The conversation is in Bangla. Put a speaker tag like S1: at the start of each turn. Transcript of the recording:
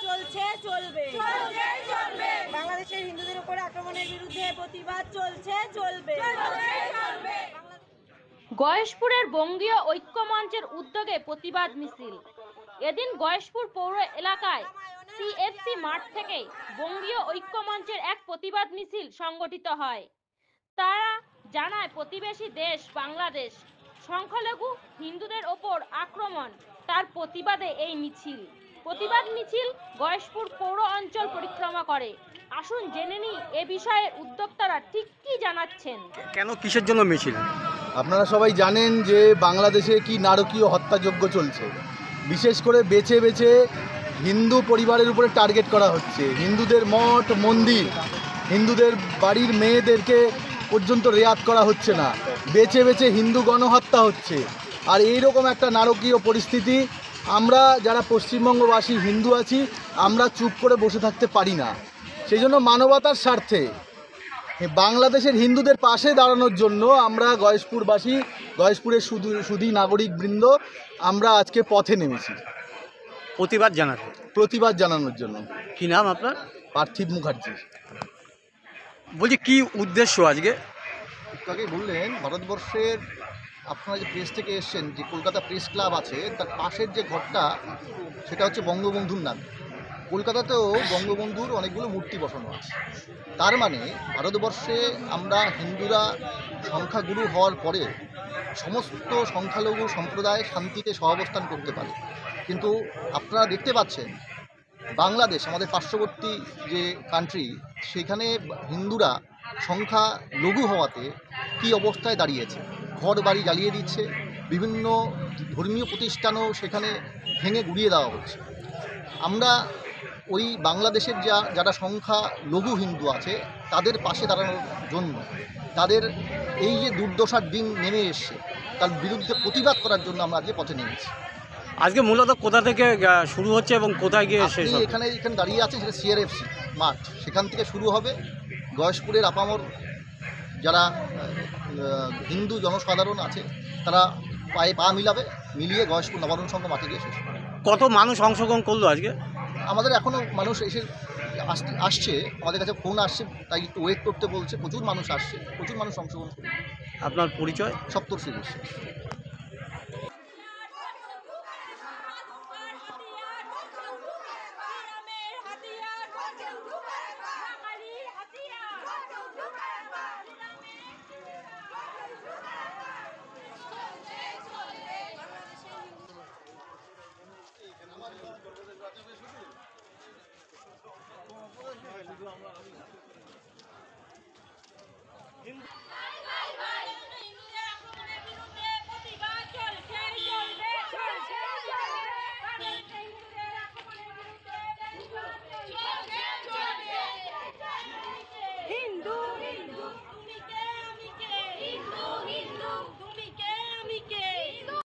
S1: চলছে, চলবে। বাংলাদেশের হিন্দুদের উপর আক্রমণের বিরুদ্ধে প্রতিবাদ চলছে, চলবে।
S2: গয়েশপুরের বঙ্গীয় ঐক্য মঞ্চের উদ্যোগে প্রতিবাদ মিছিল। এদিন গয়েশপুর পৌর এলাকায় সিএফসি মাঠ থেকে বঙ্গীয় ঐক্য মঞ্চের এক প্রতিবাদ মিছিল সংগঠিত হয়। তারা জানায় প্রতিবেশী দেশ বাংলাদেশ সংখ্যালঘু হিন্দুদের ওপর আক্রমণ, তার প্রতিবাদে এই মিছিল। প্রতিবাদ মিছিল গয়েশপুর পৌর অঞ্চল পরিক্রমা করে। আসুন জেনে নিই এ বিষয়ে উদ্যোক্তারা ঠিক কি জানাচ্ছেন।
S3: কেন, কিসের জন্য মিছিল?
S4: আপনারা সবাই জানেন যে বাংলাদেশে কি নারকীয় হত্যাযজ্ঞ চলছে। বিশেষ করে বেছে বেছে হিন্দু পরিবারের উপরে টার্গেট করা হচ্ছে। হিন্দুদের মঠ মন্দির, হিন্দুদের বাড়ির মেয়েদেরকে পর্যন্ত রেয়াত করা হচ্ছে না। বেছে বেছে হিন্দু গণহত্যা হচ্ছে। আর এইরকম একটা নারকীয় পরিস্থিতি আমরা যারা পশ্চিমবঙ্গবাসী হিন্দু আছি, আমরা চুপ করে বসে থাকতে পারি না। সেই জন্য মানবতার স্বার্থে বাংলাদেশের হিন্দুদের পাশে দাঁড়ানোর জন্য আমরা গয়েশপুরবাসী, গয়েশপুরের সুধী নাগরিকবৃন্দ আমরা আজকে পথে নেমেছি প্রতিবাদ জানানোর জন্য।
S3: কি নাম আপনার?
S4: পার্থিব মুখার্জি।
S3: বলছি কি উদ্দেশ্য আজকে?
S4: একটু আগে বললেন ভারতবর্ষের, আপনারা যে প্রেস থেকে এসছেন, যে কলকাতা প্রেস ক্লাব আছে তার পাশের যে ঘরটা সেটা হচ্ছে বঙ্গবন্ধুর নাম। কলকাতাতেও বঙ্গবন্ধুর অনেকগুলো মূর্তি বসানো আছে। তার মানে ভারতবর্ষে আমরা হিন্দুরা সংখ্যাগুরু হওয়ার পরে সমস্ত সংখ্যালঘু সম্প্রদায় শান্তিতে সহাবস্থান করতে পারে। কিন্তু আপনারা দেখতে পাচ্ছেন বাংলাদেশ, আমাদের পার্শ্ববর্তী যে কান্ট্রি, সেখানে হিন্দুরা সংখ্যা লঘু হওয়াতে কী অবস্থায় দাঁড়িয়েছে। ঘর বাড়ি জ্বালিয়ে দিচ্ছে, বিভিন্ন ধর্মীয় প্রতিষ্ঠানও সেখানে ভেঙে গুড়িয়ে দেওয়া হচ্ছে। আমরা ওই বাংলাদেশের যারা সংখ্যা লঘু হিন্দু আছে তাদের পাশে দাঁড়ানোর জন্য, তাদের এই যে দুর্দশার দিন নেমে এসছে তার বিরুদ্ধে প্রতিবাদ করার জন্য আমরা আজকে পথে নেমেছি।
S3: আজকে মূলত কোথা থেকে শুরু হচ্ছে এবং কোথায় গিয়ে শেষ হবে?
S4: এখানে দাঁড়িয়ে আছে সেটা সিআরএফসি মাঠ, সেখান থেকে শুরু হবে। গয়েশপুরের আপামর যারা হিন্দু জনসাধারণ আছে তারা পায়ে পা মিলিয়ে গয়েশপুর নবারুণ সংঘ মাঠে গিয়ে শেষ হবে।
S3: কত মানুষ অংশগ্রহণ করলো আজকে?
S4: আমাদের এখনও মানুষ এসে আসছে, আমাদের কাছে ফোন আসছে, তাই একটু ওয়েট করতে বলছে। প্রচুর মানুষ আসছে, প্রচুর মানুষ অংশগ্রহণ করছে।
S3: আপনার পরিচয়?
S4: সপ্তর্ষি বিশ্বাস।
S1: হিন্দু